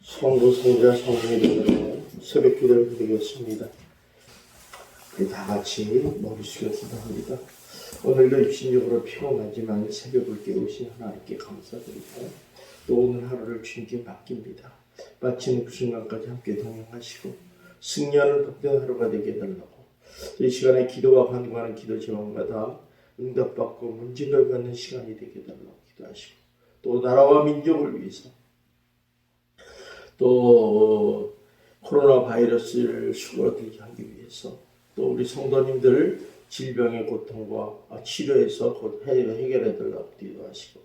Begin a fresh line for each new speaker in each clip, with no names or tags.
성부, 성자, 성령의 이름으로 새벽 기도를 드리겠습니다. 우리 다 같이 머리 숙여 기도합니다. 오늘도 육신적으로 피곤하지만 새벽을 깨우신 하나님께 감사드리고 또 오늘 하루를 주님께 맡깁니다. 마치는 그 순간까지 함께 동행하시고 승리하는 복된 하루가 되게 해달라고 이 시간에 기도와 간구하는 기도 제목마다 응답받고 문진을 갖는 시간이 되게 해달라고 기도하시고 또 나라와 민족을 위해서 또 코로나 바이러스를 수그러들게 하기 위해서 또 우리 성도님들 질병의 고통과 치료에서 곧 해결해 달라고 기도하시고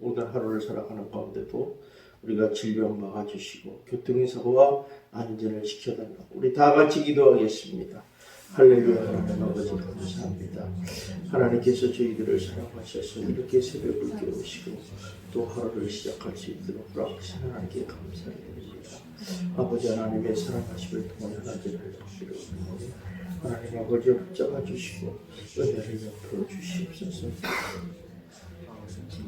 오늘 하루를 살아가는 가운데도 우리가 질병 막아주시고 교통사고와 안전을 지켜달라고 우리 다 같이 기도하겠습니다. 할렐루야. 하나님 아버지 감사합니다. 하나님께서 저희들을 사랑하셔서 이렇게 새벽을 깨우시고 또 하루를 시작할 수 있도록 허락하신 하나님께 감사를 드립니다. 아버지 하나님의 사랑하심을 통해 하나님을 받기를 원합니다. 하나님 아버지 붙잡아 주시고 은혜를 옆으로 주시옵소서.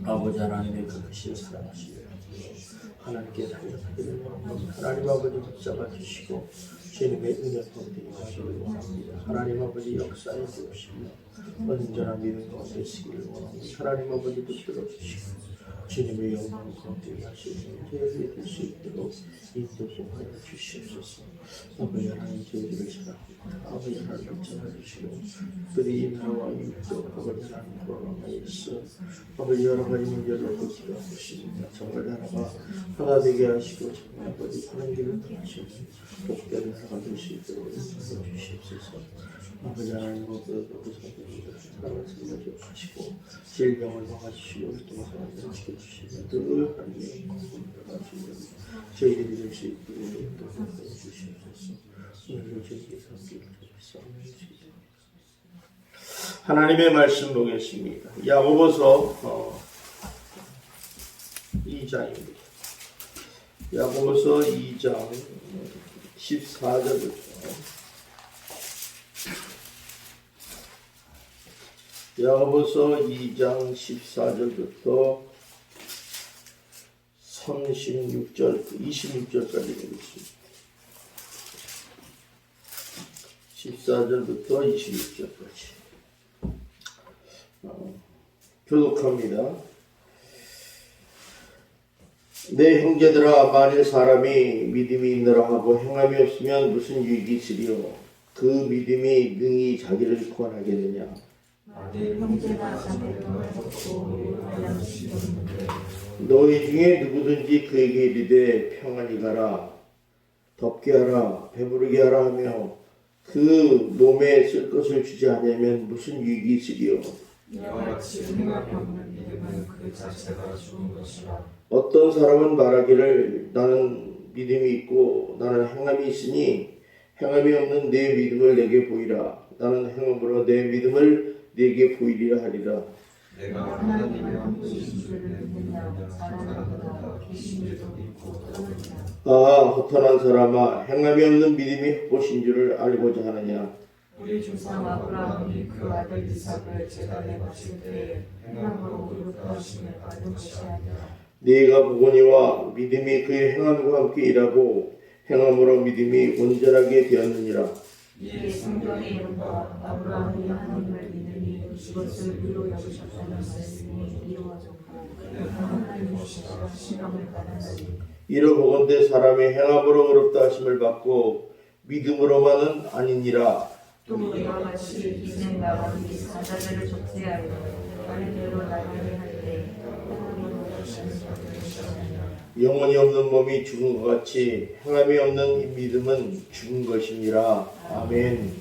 아버지 하나님의 그 크신 사랑하심을 하나님께 달려가기를 원합니다. 하나님 아버지 붙잡아 주시고 주님의 은혜 가운데 하시기를 원합니다. 하나님 아버지 역사에 주시며 온전한 믿음 가운데 쓰기를 원합니다. 하나님 아버지 붙들어 주시고 주님의 영광 가운데 하시며 저희에게 될 수 있도록 인도하여 주시옵소서. 아버지 하나님 저희들을 사랑합니다. 아버지 하나님 붙잡아 주시고 그들이 이 나라와 이웃도 아버지 하나님 코로나가 있어 아버지 여러 가지 문제를 놓고 기도하고 있습니다. 정말 나라가 하나 되게 하시고 정말 아버지 그런 길을 통하시고 복된 나라가 될 수 있도록 인도해 주시옵소서. 아버지 하나님 모두 성도님들 사랑을 살려주어 하시고 질병을 막아주시고 동성을 지켜주시며 늘 하나님의 공부를 하시며 저희들이 될 수 있도록 인도해 주시옵소서. 오늘도 저희에게 함께 해주시옵소서. 하나님의 말씀 보겠습니다. 야고보서 2장입니다. 야고보서 2장 14절부터 야고보서 2장 14절부터 36절, 26절까지 되겠습니다. 14절부터 26절까지 교독합니다. 내 형제들아, 만일 사람이 믿음이 있느라 하고 행함이 없으면 무슨 유익이 있으리요? 그 믿음이 능히 자기를 구원하겠느냐? 너희 중에 누구든지 그에게 이르되 평안히 가라, 덥게 하라, 배부르게 하라 하며 그 몸에 쓸 것을 주지 않으면 무슨 유익이 있으리요?
이와 같이 행함이 없는 믿음은 그 자체가 죽은 것이라.
어떤 사람은 말하기를 나는 믿음이 있고 나는 행함이 있으니 행함이 없는 내 믿음을 내게 보이라. 나는 행함으로 내 믿음을 내게 보이리라 하리라.
내가 하나님의 왕이신 줄을 믿느냐 자랑하다 계신지도 믿고 떠느냐.
아, 허탄한 사람아, 행함이 없는 믿음이 헛것인 줄을 알고자 하느냐?
우리 조상 아브라함이 그 아들 이삭을 제단에 바칠 때에 행함으로 의롭다하심을 받은 것이 아니라
네가 보거니와 믿음이 그의 행함과 함께 일하고 행함으로 믿음이 온전하게 되었느니라.
이에 성경에 이른바 아브라함이 하나님을 믿으니 그것을 의로 여기셨다는 말씀이 이루어졌고 그는 하나님의 것이라 시험을 받았으니
이러보건대 사람이 행함으로 의롭다 하심을 받고 믿음으로만은 아니니라.
또 이와 같이 이제 나라니 사자들을 적대하여 말대로 나가게 할때
영혼이 없는 몸이 죽은 것 같이 행함이 없는 이 믿음은 죽은 것이니라. 아멘.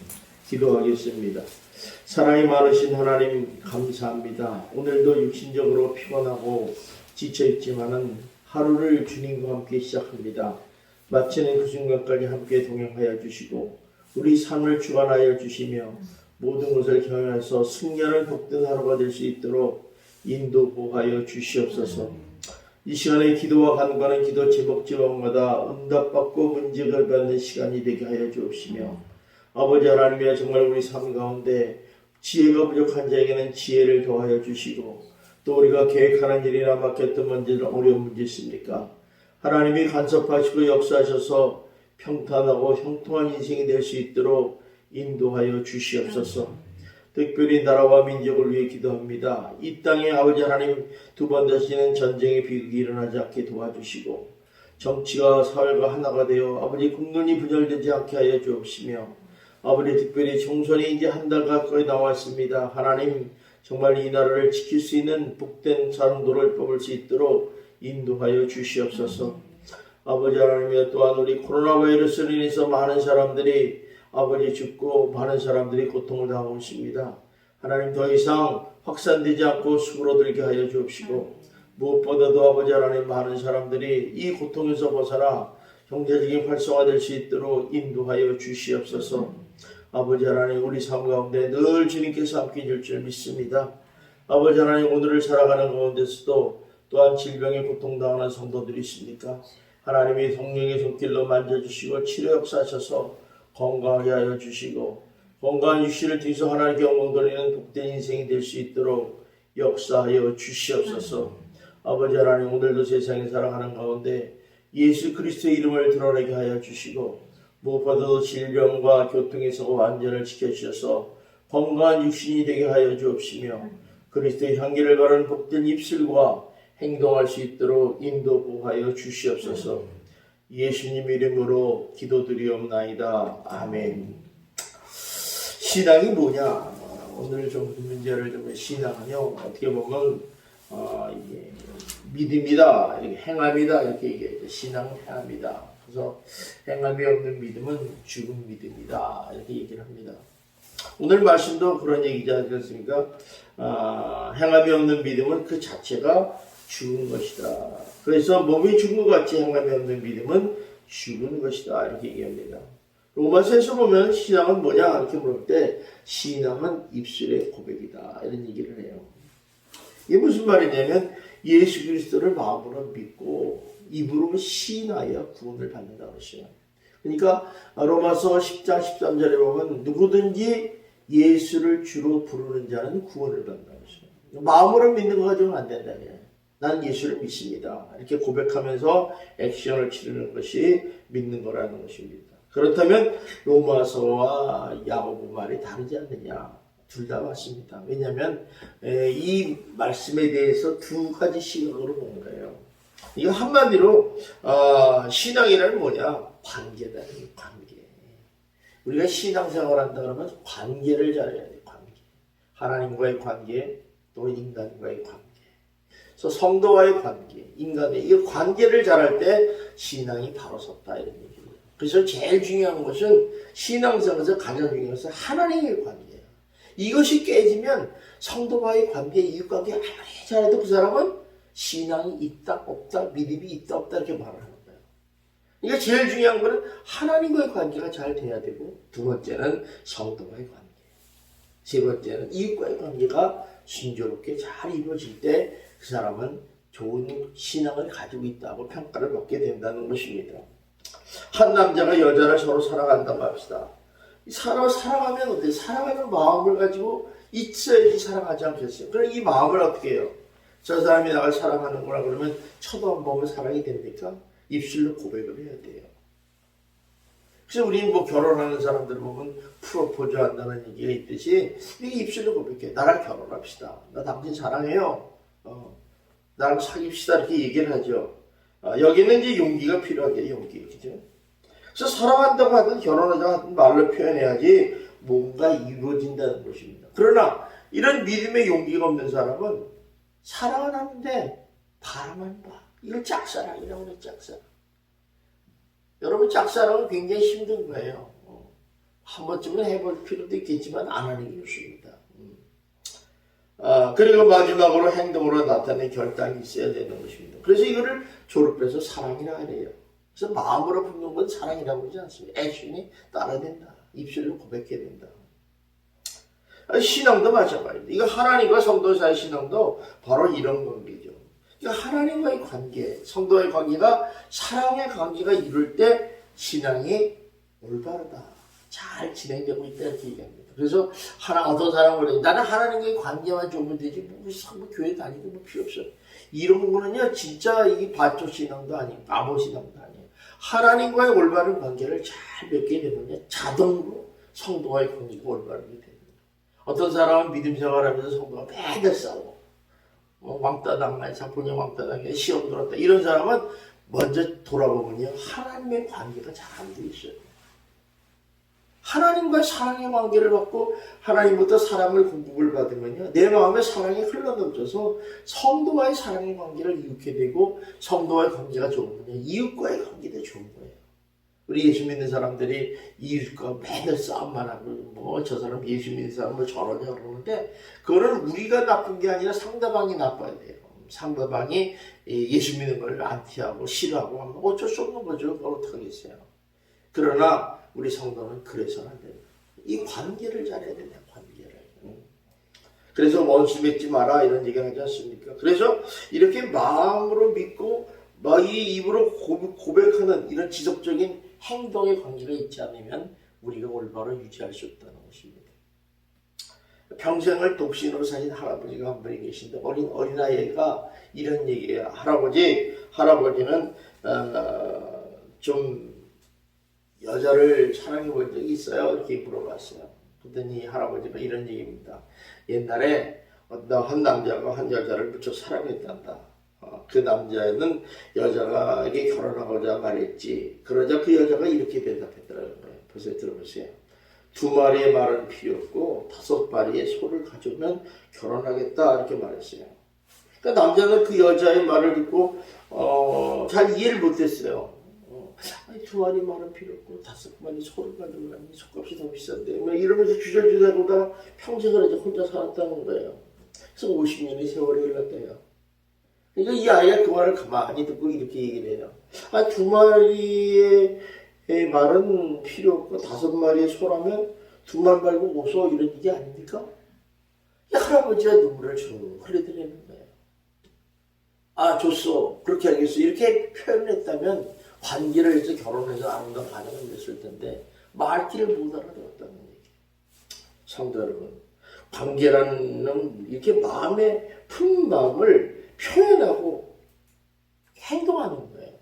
기도하겠습니다. 사랑이 많으신 하나님 감사합니다. 오늘도 육신적으로 피곤하고 지쳐있지만은 하루를 주님과 함께 시작합니다. 마치는 그 순간까지 함께 동행하여 주시고 우리 삶을 주관하여 주시며 모든 것을 경영해서 승리하는 복된 하루가 될 수 있도록 인도하여 주시옵소서. 이 시간에 기도와 간구하는 기도 제목마다 응답받고 문제를 받는 시간이 되게 하여 주옵시며 아버지 하나님이여 정말 우리 삶 가운데 지혜가 부족한 자에게는 지혜를 더하여 주시고 또 우리가 계획하는 일이나 맡겼던 문제는 어려운 문제 있습니까? 하나님이 간섭하시고 역사하셔서 평탄하고 형통한 인생이 될 수 있도록 인도하여 주시옵소서. 특별히 나라와 민족을 위해 기도합니다. 이 땅에 아버지 하나님 두 번 다시는 전쟁의 비극이 일어나지 않게 도와주시고 정치가 사회가 하나가 되어 아버지 국론이 분열되지 않게 하여 주옵시며 아버지 특별히 총선이 이제 한 달 가까이 나왔습니다. 하나님 정말 이 나라를 지킬 수 있는 복된 사람들을 뽑을 수 있도록 인도하여 주시옵소서. 아버지 하나님 또한 우리 코로나 바이러스로 인해서 많은 사람들이 아버지 죽고 많은 사람들이 고통을 당하고 있습니다. 하나님 더 이상 확산되지 않고 수그러들게 하여 주옵시고 무엇보다도 아버지 하나님 많은 사람들이 이 고통에서 벗어나 경제적인 활성화될 수 있도록 인도하여 주시옵소서. 아버지 하나님 우리 삶 가운데 늘 주님께서 함께 해줄 줄 믿습니다. 아버지 하나님 오늘을 살아가는 가운데서도 또한 질병에 고통당하는 성도들이 있습니까? 하나님이 성령의 손길로 만져주시고 치료 역사하셔서 건강하게 하여 주시고 건강한 육신을 통해서 하나님께 영광 돌리는 복된 인생이 될 수 있도록 역사하여 주시옵소서. 아버지 하나님 오늘도 세상에 살아가는 가운데 예수 그리스도의 이름을 드러내게 하여 주시고 무엇보다도 질병과 교통에서 완전을 지켜주셔서 건강한 육신이 되게 하여 주옵시며 그리스도의 향기를 바라는 복된 입술과 행동할 수 있도록 인도 보호하여 주시옵소서. 예수님 이름으로 기도드리옵나이다. 아멘. 신앙이 뭐냐? 오늘 좀 문제를 좀 신앙은요 어떻게 보면 이게 믿음이다, 이렇게 행함이다 이렇게 얘기해요. 신앙은 행함이다. 그래서 행함이 없는 믿음은 죽은 믿음이다 이렇게 얘기를 합니다. 오늘 말씀도 그런 얘기지 않습니까? 행함이 없는 믿음은 그 자체가 죽은 것이다. 그래서 몸이 죽은 것 같이 행함이 없는 믿음은 죽은 것이다 이렇게 얘기합니다. 로마서에서 보면 신앙은 뭐냐 이렇게 물을 때 신앙은 입술의 고백이다 이런 얘기를 해요. 이게 무슨 말이냐면 예수 그리스도를 마음으로 믿고 입으로 시인하여 구원을 받는다 그러시죠. 그러니까 로마서 10장 13절에 보면 누구든지 예수를 주로 부르는 자는 구원을 받는다 그러시죠. 마음으로 믿는 거 가지고는 안 된다면 난 예수를 믿습니다. 이렇게 고백하면서 액션을 치르는 것이 믿는 거라는 것입니다. 그렇다면 로마서와 야고보 말이 다르지 않느냐? 둘 다 맞습니다. 왜냐하면 이 말씀에 대해서 두 가지 시각으로 보는 거예요. 이거 한마디로 신앙이란 뭐냐? 관계다. 관계. 우리가 신앙생활 한다 그러면 관계를 잘해야 돼. 관계. 하나님과의 관계, 또 인간과의 관계. 그래서 성도와의 관계, 인간의 이 관계를 잘할 때 신앙이 바로 섰다 이런 얘기예요. 그래서 제일 중요한 것은 신앙생활에서 가장 중요한 것은 하나님의 관계예요. 이것이 깨지면 성도와의 관계, 이웃관계 아무리 잘해도 그 사람은 신앙이 있다 없다, 믿음이 있다 없다 이렇게 말을 하는 거예요. 그러니까 제일 중요한 것은 하나님과의 관계가 잘 돼야 되고 두 번째는 성도와의 관계, 세 번째는 이웃과의 관계가 순조롭게 잘 이루어질 때 그 사람은 좋은 신앙을 가지고 있다고 평가를 받게 된다는 것입니다. 한 남자가 여자를 서로 사랑한다고 합시다. 사랑하면 어때요? 사랑하는 마음을 가지고 있어야지 사랑하지 않겠어요? 그럼 이 마음을 어떻게 해요? 저 사람이 나를 사랑하는구나 그러면 쳐다보면 사랑이 됩니까? 입술로 고백을 해야 돼요. 그래서 우리 뭐 결혼하는 사람들 보면 프로포즈 한다는 얘기가 있듯이 이게 입술로 고백해. 나랑 결혼합시다. 나 당신 사랑해요. 나랑 사귀읍시다 이렇게 얘기를 하죠. 여기는 이제 용기가 필요하게 용기, 그죠? 그래서 사랑한다고 하든 결혼하자고 하든 말로 표현해야지 뭔가 이루어진다는 것입니다. 그러나 이런 믿음의 용기가 없는 사람은 사랑은 하는데 바라만 봐. 이걸 짝사랑이라고 그래, 짝사랑. 여러분 짝사랑은 굉장히 힘든 거예요. 한 번쯤은 해볼 필요도 있겠지만 안 하는 게 좋습니다. 그리고 마지막으로 행동으로 나타낸 결단이 있어야 되는 것입니다. 그래서 이거를 졸업해서 사랑이라 그래요. 그래서 마음으로 품는 건 사랑이라고 그러지 않습니다. 액션이 따라야 된다. 입술로 고백해야 된다. 신앙도 마찬가지입니다. 이거 하나님과 성도 사이의 신앙도 바로 이런 관계죠. 그러니까 하나님과의 관계, 성도의 관계가 사랑의 관계가 이룰 때 신앙이 올바르다. 잘 진행되고 있다 이렇게 얘기합니다. 그래서 어떤 사람은 그래요. 나는 하나님과의 관계만 좋으면 되지 뭐 교회 다니고 뭐 필요 없어. 이런 거는요 진짜 이 바초 신앙도 아니고 바보 신앙도 아니에요. 하나님과의 올바른 관계를 잘 맺게 되면요 자동으로 성도와의 관계가 올바르게 됩니다. 어떤 사람은 믿음 생활하면서 성도가 매달 싸워. 왕따 당하자 본인 왕따 당해 시험 들었다 이런 사람은 먼저 돌아보면요 하나님의 관계가 잘 안 돼 있어요. 하나님과의 사랑의 관계를 받고 하나님부터 사랑을 공급을 받으면요 내 마음에 사랑이 흘러넘쳐서 성도와의 사랑의 관계를 이웃게 되고 성도와의 관계가 좋으면요 이웃과의 관계도 좋은 거예요. 우리 예수 믿는 사람들이 이웃과 매달 싸움만 하고 뭐 저 사람 예수 믿는 사람을 저러냐 그러는데 그거는 우리가 나쁜 게 아니라 상대방이 나빠야 돼요. 상대방이 예수 믿는 걸 안티하고 싫어하고 하면 어쩔 수 없는 거죠. 그걸 어떡하겠어요. 그러나 우리 성도는 그래서는 안 돼요. 이 관계를 잘해야 된다. 관계를. 그래서 원수 맺지 마라 이런 얘기를 하지 않습니까? 그래서 이렇게 마음으로 믿고 이 입으로 고백하는 이런 지속적인 행동의 관계가 있지 않으면 우리가 올바로 유지할 수 없다는 것입니다. 평생을 독신으로 사신 할아버지가 한 분이 계신데 어린아이가 이런 얘기예요. 할아버지는 좀 여자를 사랑해 본 적이 있어요? 이렇게 물어봤어요. 그랬더니 할아버지가 이런 얘기입니다. 옛날에 한 남자가 한 여자를 무척 사랑했단다. 그 남자는 여자에게 결혼하고자 말했지. 그러자 그 여자가 이렇게 대답했더라고요. 벌써 들어보세요. 2마리의 말은 필요 없고 5마리의 소를 가져오면 결혼하겠다 이렇게 말했어요. 그러니까 남자는 그 여자의 말을 듣고 잘 이해를 못했어요. 2마리 말은 필요 없고 5마리 소를 가져오면 소값이 더 비싼데 이러면서 주저주저하다가 평생을 이제 혼자 살았다는 거예요. 그래서 50년의 세월이 흘렀대요. 그러니까 이 아이가 그 말을 가만히 듣고 이렇게 얘기를 해요. 2마리의 말은 필요 없고 5마리의 소라면 2말 말고 5소 이런 얘기 아닙니까? 이 할아버지가 눈물을 쭉 흘려드리는 거예요. 좋소. 그렇게 하겠어. 이렇게 표현했다면 관계를 해서 결혼해서 아름다운 가정을 맺을 텐데 말귀를 못 알아들었다는 얘기예요. 성도 여러분, 관계라는 이렇게 마음에 품 마음을 표현하고 행동하는 거예요.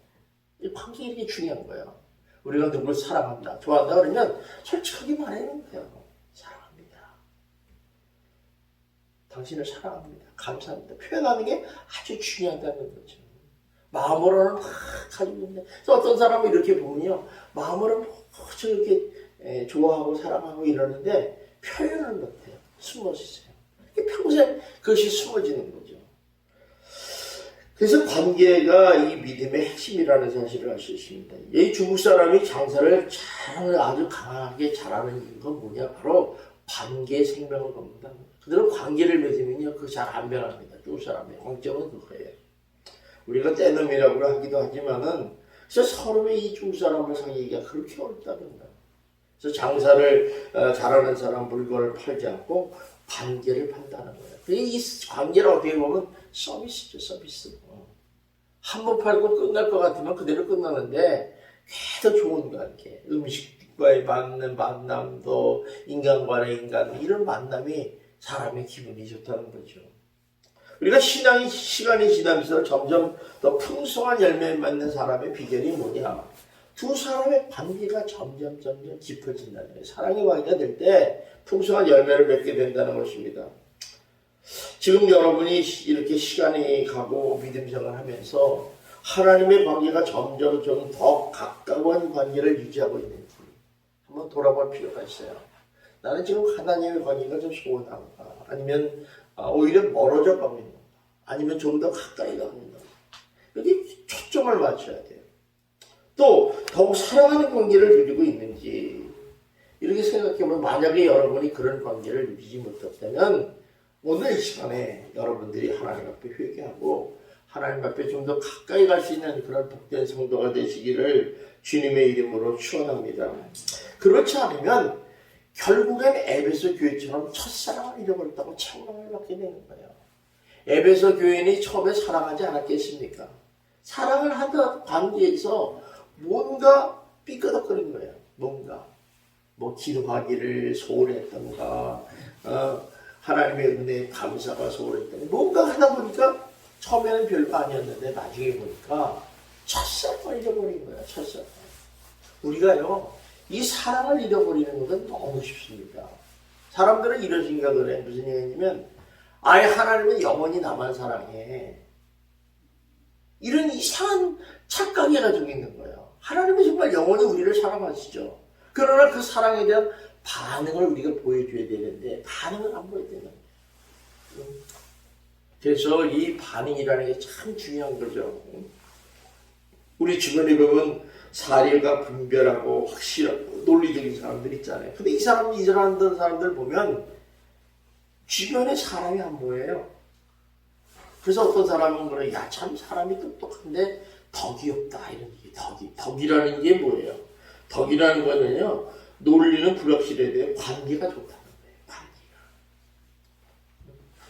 이 관계 이렇게 중요한 거예요. 우리가 누굴 사랑한다, 좋아한다 그러면 솔직하게 말하는 거예요. 사랑합니다. 당신을 사랑합니다. 감사합니다. 표현하는 게 아주 중요하다는 거죠. 마음으로는 막 가지고 있는데 어떤 사람은 이렇게 보면요. 마음으로는 이렇게 좋아하고 사랑하고 이러는데 표현을 못해요. 숨어서 있어요. 평생 그것이 숨어지는 거죠. 그래서 관계가 이 믿음의 핵심이라는 사실을 알 수 있습니다. 이 중국 사람이 장사를 아주 강하게 잘하는 이유가 뭐냐? 바로 관계의 생명을 겁니다. 그들은 관계를 맺으면요, 그거 잘 안 변합니다. 중국 사람의 공점은 그거예요. 우리가 떼놈이라고 하기도 하지만은, 그래서 서로의 이 중국 사람을 사귀기가 그렇게 어렵다는 거예요. 그래서 장사를 잘하는 사람 물건을 팔지 않고 관계를 판다는 거예요. 이 관계를 어떻게 보면 서비스죠, 서비스. 한 번 팔고 끝날 것 같으면 그대로 끝나는데 더 좋은 관계, 음식과의 맞는 만남도 인간과의 인간 이런 만남이 사람의 기분이 좋다는 거죠. 우리가 시간이 지나면서 점점 더 풍성한 열매를 맺는 사람의 비결이 뭐냐? 두 사람의 관계가 점점 깊어진다는 거예요. 사랑의 관계가 될 때 풍성한 열매를 맺게 된다는 것입니다. 지금 여러분이 이렇게 시간이 가고 믿음 생활하면서 하나님의 관계가 점점 좀 더 가까운 관계를 유지하고 있는지 한번 돌아볼 필요가 있어요. 나는 지금 하나님의 관계가 좀 소원한가? 아니면 오히려 멀어져 가고 있는가? 아니면 좀 더 가까이 가고 있는가? 여기 초점을 맞춰야 돼요. 또 더욱 사랑하는 관계를 누리고 있는지 이렇게 생각해보면 만약에 여러분이 그런 관계를 누리지 못했다면 오늘 이 시간에 여러분들이 하나님 앞에 회개하고 하나님 앞에 좀 더 가까이 갈 수 있는 그런 복된 성도가 되시기를 주님의 이름으로 축원합니다. 그렇지 않으면 결국엔 에베소 교회처럼 첫사랑을 잃어버렸다고 책망을 받게 되는 거예요. 에베소 교인이 처음에 사랑하지 않았겠습니까? 사랑을 하던 관계에서 뭔가 삐끄덕거린 거예요. 뭔가 기도하기를 소홀했던가 하나님의 은혜에 감사가 소홀했던가 뭔가 하다 보니까 처음에는 별거 아니었는데 나중에 보니까 첫사랑을 잃어버린 거야. 첫사랑. 우리가요 이 사랑을 잃어버리는 것은 너무 쉽습니다. 사람들은 이런 생각을 해. 무슨 얘기냐면 아예 하나님은 영원히 나만 사랑해. 이런 이상한 착각이 가지고 있는 거예요. 하나님은 정말 영원히 우리를 사랑하시죠. 그러나 그 사랑에 대한 반응을 우리가 보여줘야 되는데 반응을 안 보여야 되는 거예요. 그래서 이 반응이라는 게 참 중요한 거죠. 우리 주변에 보면 사례가 분별하고 확실하고 논리적인 사람들 있잖아요. 근데 이 사람들 보면 주변에 사람이 안 보여요. 그래서 어떤 사람은 그래, 야, 참 사람이 똑똑한데 덕이 없다 이런 얘기. 덕이라는 게 뭐예요? 덕이라는 거는요, 논리는 불확실해도 관계가 좋다는 거예요. 관계가.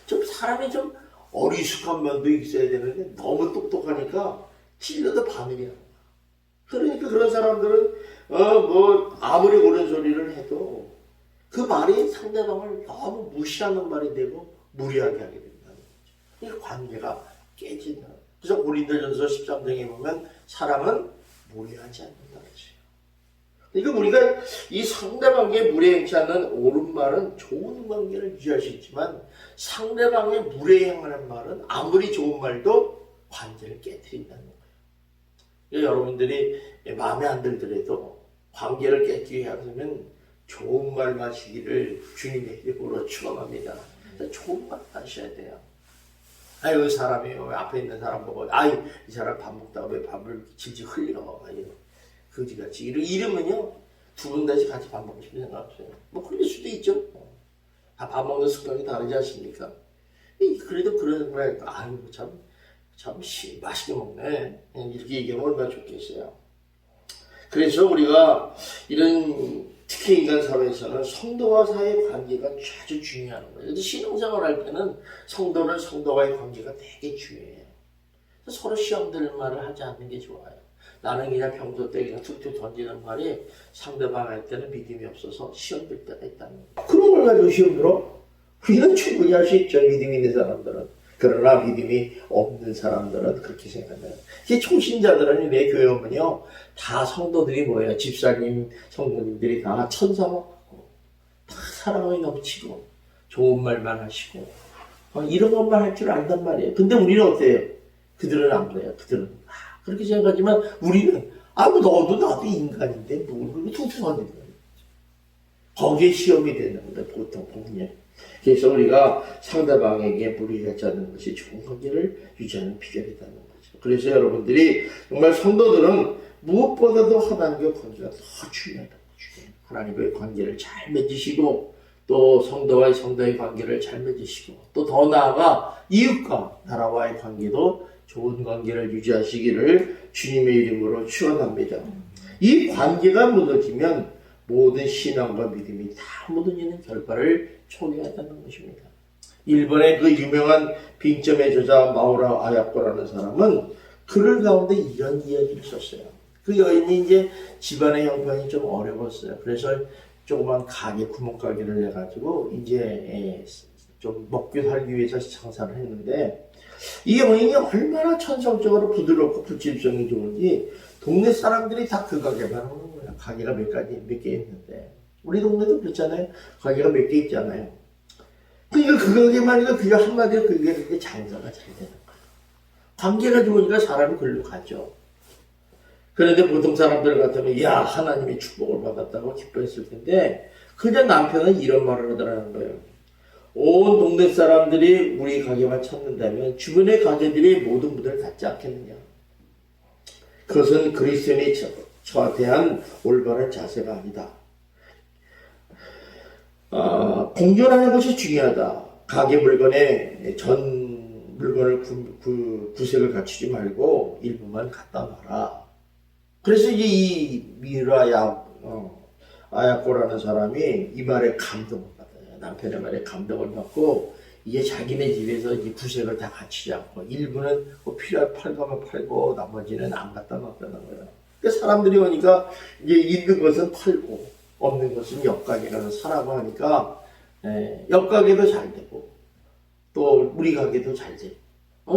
좀 사람이 좀 어리숙한 면도 있어야 되는데 너무 똑똑하니까 찔려도 반응이 안 나. 그러니까 그런 사람들은 아무리 옳은 소리를 해도 그 말이 상대방을 너무 무시하는 말이 되고 무리하게 하게 된다는 거죠. 이 관계가 깨진다. 그래서 고린도전서 13장에 보면 사랑은 무례하지 않는다 그러죠. 그러니까 우리가 이 상대방에게 무례하지 않는 옳은 말은 좋은 관계를 유지할 수 있지만 상대방의 무례행하는 말은 아무리 좋은 말도 관계를 깨뜨린다는 거예요. 여러분들이 마음에 안 들더라도 관계를 깨뜨리게 하려면 좋은 말 하시기를 주님의 이름으로 축원합니다. 좋은 말 하셔야 돼요. 아유 사람이 앞에 있는 사람 보고 아유 이 사람 밥 먹다가 왜 밥을 질질 흘려 거지같이 이러면요 두 분 다시 같이 밥 먹고 싶은 생각 없어요. 뭐 흘릴 수도 있죠. 밥 먹는 습관이 다르지 않습니까? 그래도 그런 말 아유 참 맛있게 먹네 이렇게 얘기하면 얼마나 좋겠어요. 그래서 우리가 이런 특히 인간 사회에서는 성도와 사이의 관계가 아주 중요한 거예요. 그래서 신앙생활 할 때는 성도와의 관계가 되게 중요해요. 서로 시험 들 말을 하지 않는 게 좋아요. 나는 그냥 평소 때 그냥 툭툭 던지는 말이 상대방 할 때는 믿음이 없어서 시험 들 때가 있다는 거예요. 그런 걸 가지고 시험 들어? 그냥 충분히 할 수 있죠. 믿음이 있는 사람들은. 그러나 믿음이 없는 사람들은 그렇게 생각해요. 초신자들은 내 교회 오면요 다 성도들이 뭐예요? 집사님, 성도님들이 다 천사가 같고 다 사랑이 넘치고 좋은 말만 하시고 이런 것만 할 줄 안단 말이에요. 근데 우리는 어때요? 그들은 안 그래요. 그들은 그렇게 생각하지만 우리는 너도 나도 인간인데 뭘 그렇게 퉁퉁하는 거예요. 거기에 시험이 되는 건데 보통 보면. 그래서 우리가 상대방에게 무리하지 않는 것이 좋은 관계를 유지하는 비결이라는 거죠. 그래서 여러분들이 정말 성도들은 무엇보다도 하나님과의 관계가 더 중요하다는 거죠. 하나님과의 관계를 잘 맺으시고 또 성도의 관계를 잘 맺으시고 또 더 나아가 이웃과 나라와의 관계도 좋은 관계를 유지하시기를 주님의 이름으로 축원합니다. 이 관계가 무너지면 모든 신앙과 믿음이 다 무너지는 결과를 초래한다는 것입니다. 일본의 그 유명한 빙점의 저자 마우라 아야코라는 사람은 글을 가운데 이런 이야기를 썼어요. 그 여인이 이제 집안의 형편이 좀 어려웠어요. 그래서 조그만 구멍가게를 내가지고 이제 좀 먹고 살기 위해서 장사를 했는데 이 여인이 얼마나 천성적으로 부드럽고 불질성이 좋은지 동네 사람들이 다 그 가게만 오는 거야. 가게가 몇 개 있는데 우리 동네도 그렇잖아요. 가게가 몇 개 있잖아요. 그러니까 그 가게만 해도 그게 한마디로 그게 장사가 잘 되는 거야. 관계가 좋으니까 사람이 글로 가죠. 그런데 보통 사람들 같으면 야 하나님이 축복을 받았다고 기뻐했을 텐데 그냥 남편은 이런 말을 하더라는 거예요. 온 동네 사람들이 우리 가게만 찾는다면 주변의 가게들이 모든 문을 닫지 않겠느냐. 그것은 그리스도인이 대한 올바른 자세가 아니다. 공존하는 것이 중요하다. 가게 물건에 전 물건을 구색을 갖추지 말고 일부만 갖다 놔라. 그래서 이제 이 아야코라는 사람이 이 말에 감동을 받아요. 남편의 말에 감동을 받고 이게 자기네 집에서 이 구색을 다 갖추지 않고 일부는 팔거면 팔고 나머지는 안 갖다 놨다는 거예요. 그러니까 사람들이 오니까 이제 있는 것은 팔고 없는 것은 옆가게 가서 사라고 하니까 옆가게도 잘 되고 또 우리 가게도 잘 되고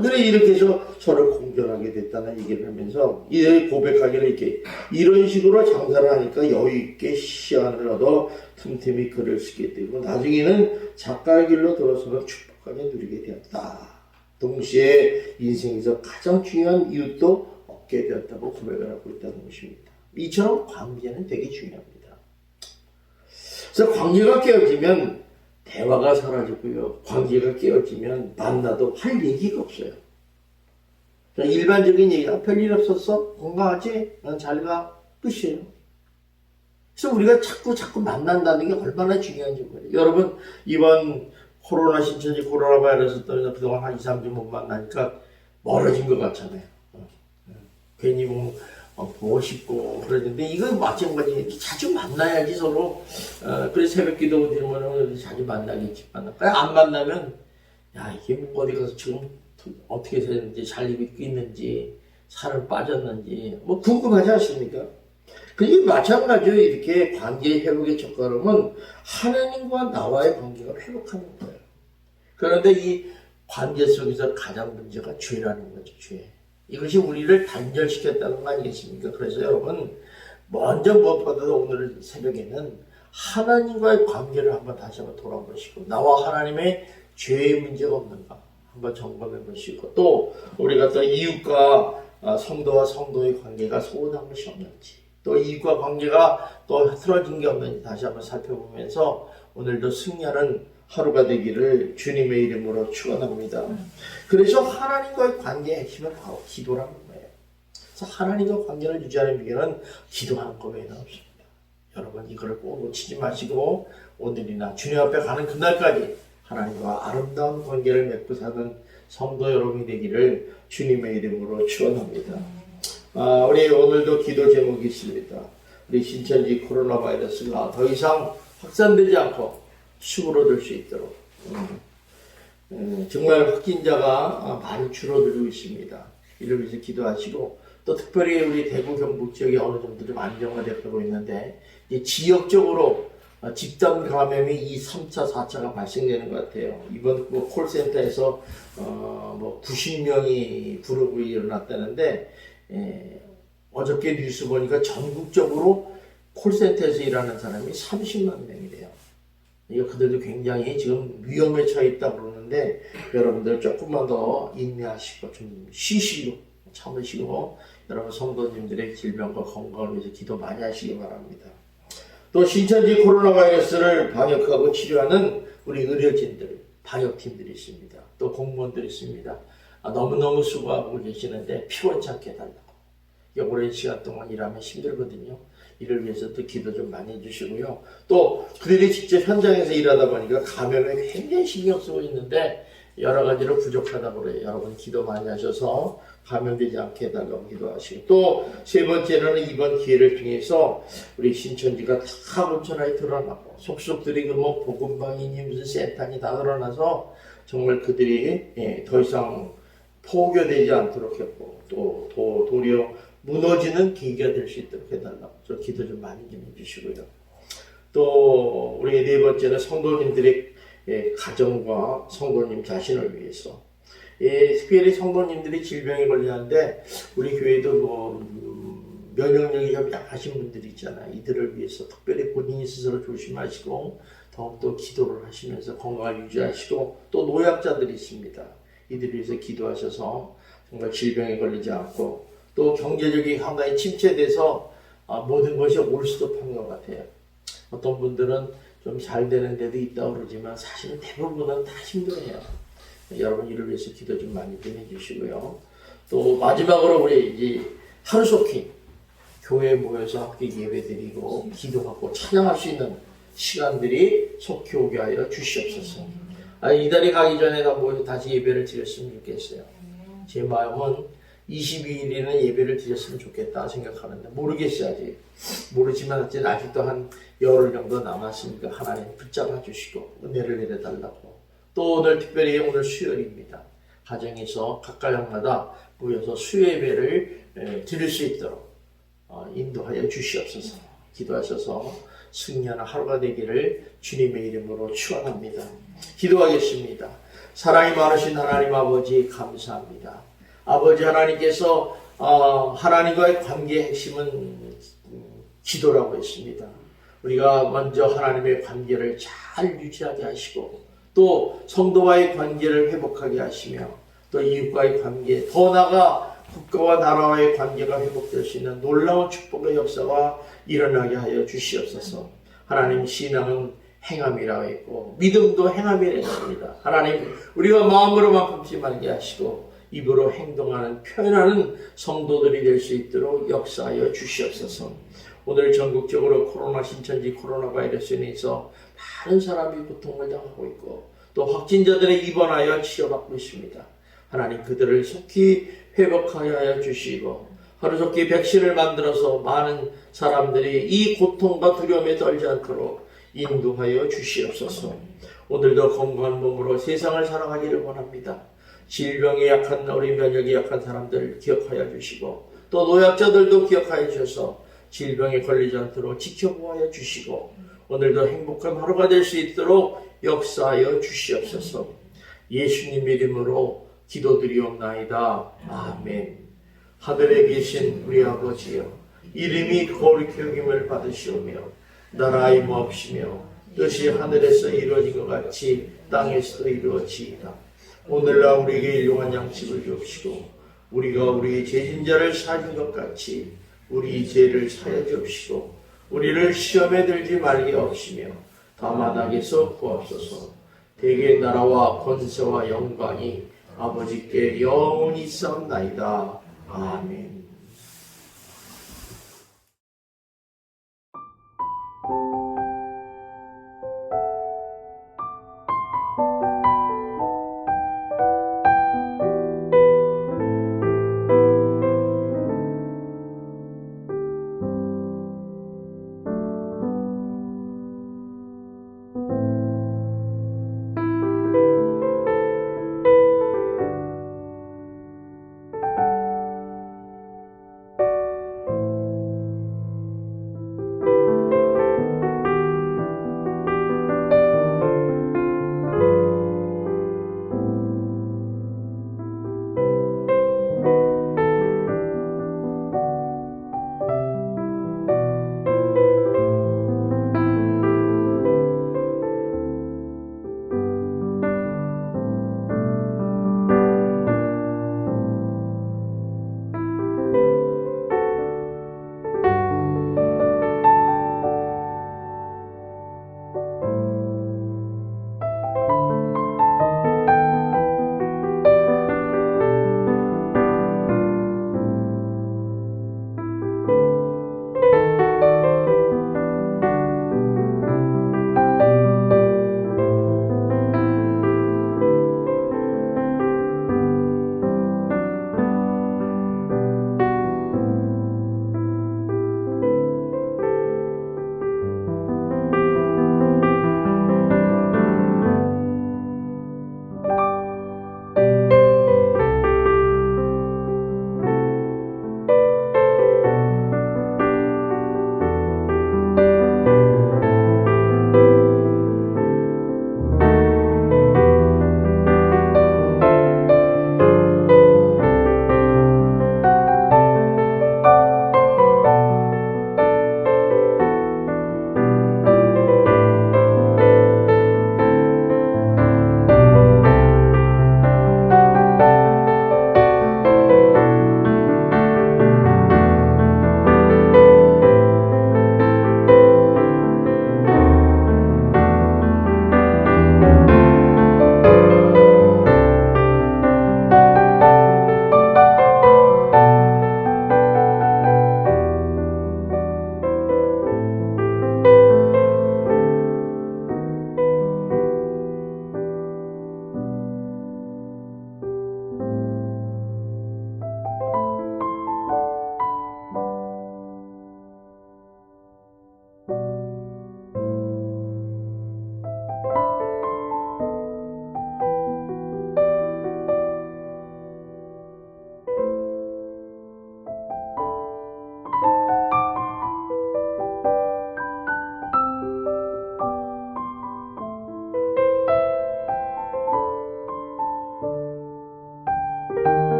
그래 이렇게 해서 서로 공존하게 됐다는 얘기를 하면서 이 고백하기를 이렇게 이런 식으로 장사를 하니까 여유있게 시안을 얻어 틈틈이 글을 쓰게 되고 나중에는 작가의 길로 들어서는 축복하게 누리게 되었다. 동시에 인생에서 가장 중요한 이웃도 얻게 되었다고 고백을 하고 있다는 것입니다. 이처럼 관계는 되게 중요합니다. 그래서 관계가 깨어지면 대화가 사라지고요. 관계가 깨어지면 만나도 할 얘기가 없어요. 일반적인 얘기가 별일 없었어? 건강하지? 난 잘 가? 끝이에요. 그래서 우리가 자꾸 만난다는 게 얼마나 중요한지 모르겠어요. 여러분 이번 코로나 신천지 코로나 바이러스 때문에 그동안 한 2, 3주 못 만나니까 멀어진 것 같잖아요. 괜히 보고 싶고 그러는데 이거 마찬가지 자주 만나야지 서로 그래 새벽 기도 드리면 자주 만나겠지만 안 만나면 야 이게 뭐 어디 가서 지금 어떻게 되는지 잘 입고 있는지 살은 빠졌는지 뭐 궁금하지 않습니까? 그게 마찬가지로 이렇게 관계 회복의 첫걸음은 하나님과 나와의 관계가 회복하는 거예요. 그런데 이 관계 속에서 가장 문제가 죄라는 거죠. 죄. 이것이 우리를 단절시켰다는 거 아니겠습니까? 그래서 여러분 먼저 무엇보다도 오늘 새벽에는 하나님과의 관계를 한번 다시 한번 돌아보시고 나와 하나님의 죄의 문제가 없는가 한번 점검해 보시고 또 우리가 또 이웃과 성도와 성도의 관계가 소원한 것이 없는지 또 이웃과 관계가 또 흐트러진 게 없는지 다시 한번 살펴보면서 오늘도 승리하는 하루가 되기를 주님의 이름으로 축원합니다. 그래서 하나님과의 관계의 핵심은 바로 기도라는 거예요. 그래서 하나님과 관계를 유지하는 비결은 기도하는 것 외에는 없습니다. 여러분 이거를 꼭 놓치지 마시고 오늘이나 주님 앞에 가는 그날까지 하나님과 아름다운 관계를 맺고 사는 성도 여러분이 되기를 주님의 이름으로 축원합니다. 우리 오늘도 기도 제목이 있습니다. 우리 신천지 코로나 바이러스가 더 이상 확산되지 않고 수그러들 수 있도록 정말 확진자가 많이 줄어들고 있습니다. 이를 위해서 기도하시고 또 특별히 우리 대구 경북 지역이 어느 정도 좀 안정화되고 있는데 이제 지역적으로 집단 감염이 이 3차, 4차가 발생되는 것 같아요. 이번 콜센터에서 90명이 불업이 일어났다는데 어저께 뉴스 보니까 전국적으로 콜센터에서 일하는 사람이 30만 명이래요. 이거 그들도 굉장히 지금 위험에 처해 있다고 그러는데 여러분들 조금만 더 인내하시고 좀 쉬시고 참으시고 여러분 성도님들의 질병과 건강을 위해서 기도 많이 하시기 바랍니다. 또 신천지 코로나 바이러스를 방역하고 치료하는 우리 의료진들, 방역팀들이 있습니다. 또 공무원들이 있습니다. 너무너무 수고하고 계시는데 피곤치 않게 해달라고. 오랜 시간 동안 일하면 힘들거든요. 이를 위해서 또 기도 좀 많이 해주시고요. 또 그들이 직접 현장에서 일하다 보니까 감염에 굉장히 신경 쓰고 있는데 여러 가지로 부족하다고 그래요. 여러분 기도 많이 하셔서 감염되지 않게 해달라고 기도하시고 또 세 번째로는 이번 기회를 통해서 우리 신천지가 다 온천하게 드러나고 속속들이 복음방이니 무슨 센터니 다 드러나서 정말 그들이 더 이상 포교되지 않도록 했고 또 도리어 무너지는 계기가 될 수 있도록 해달라고 저 기도 좀 많이 좀 해주시고요. 또 우리 네 번째는 성도님들의 가정과 성도님 자신을 위해서 특별히 성도님들이 질병에 걸리는데 우리 교회도 면역력이 좀 약하신 분들이 있잖아요. 이들을 위해서 특별히 본인이 스스로 조심하시고 더욱더 기도를 하시면서 건강을 유지하시고 또 노약자들이 있습니다. 이들을 위해서 기도하셔서 정말 질병에 걸리지 않고 또 경제적인 상당히 침체돼서 모든 것이 올스톱한 것 같아요. 어떤 분들은 좀 잘 되는 데도 있다고 그러지만 사실은 대부분은 다 힘들어요. 여러분 이를 위해서 기도 좀 많이 좀 해주시고요. 또 마지막으로 우리 이제 하루속히 교회에 모여서 함께 예배드리고 기도하고 찬양할 수 있는 시간들이 속히 오게 하여 주시옵소서. 이달이 가기 전에 다시 예배를 드렸으면 좋겠어요. 제 마음은 22일에는 예배를 드렸으면 좋겠다 생각하는데 모르겠어요. 아직 모르지만 어쨌든 아직도 한 열흘 정도 남았으니까 하나님 붙잡아 주시고 은혜를 내려달라고. 또 오늘 특별히 오늘 수요일입니다. 가정에서 각가정마다 모여서 수요 예배를 드릴 수 있도록 인도하여 주시옵소서. 기도하셔서 승리하는 하루가 되기를 주님의 이름으로 축원합니다. 기도하겠습니다. 사랑이 많으신 하나님 아버지 감사합니다. 아버지 하나님께서 하나님과의 관계의 핵심은 기도라고 했습니다. 우리가 먼저 하나님의 관계를 잘 유지하게 하시고 또 성도와의 관계를 회복하게 하시며 또 이웃과의 관계, 더 나아가 국가와 나라와의 관계가 회복될 수 있는 놀라운 축복의 역사가 일어나게 하여 주시옵소서. 하나님, 신앙은 행함이라고 했고 믿음도 행함이라 했습니다. 하나님, 우리가 마음으로만 품지 말게 하시고 입으로 행동하는, 표현하는 성도들이 될 수 있도록 역사하여 주시옵소서. 오늘 전국적으로 코로나 신천지 코로나 바이러스에 인해서 많은 사람이 고통을 당하고 있고 또 확진자들의 입원하여 치료받고 있습니다. 하나님, 그들을 속히 회복하여 주시고 하루속히 백신을 만들어서 많은 사람들이 이 고통과 두려움에 떨지 않도록 인도하여 주시옵소서. 오늘도 건강한 몸으로 세상을 살아가기를 원합니다. 질병에 약한, 우리 면역이 약한 사람들 기억하여 주시고 또 노약자들도 기억하여 주셔서 질병에 걸리지 않도록 지켜보아야 주시고 오늘도 행복한 하루가 될 수 있도록 역사하여 주시옵소서. 예수님 이름으로 기도드리옵나이다. 아멘. 하늘에 계신 우리 아버지여, 이름이 거룩히 여김을 받으시오며 나라의 임하옵시며 뜻이 하늘에서 이루어진 것 같이 땅에서도 이루어지이다. 오늘날 우리에게 일용할 양식을 주옵시고 우리가 우리 죄진자를 사하는 것 같이 우리 죄를 사하여 주옵시고 우리를 시험에 들지 말게 하옵시며 다만 악에서 구하옵소서. 대개 나라와 권세와 영광이 아버지께 영원히 있사옵나이다. 아멘.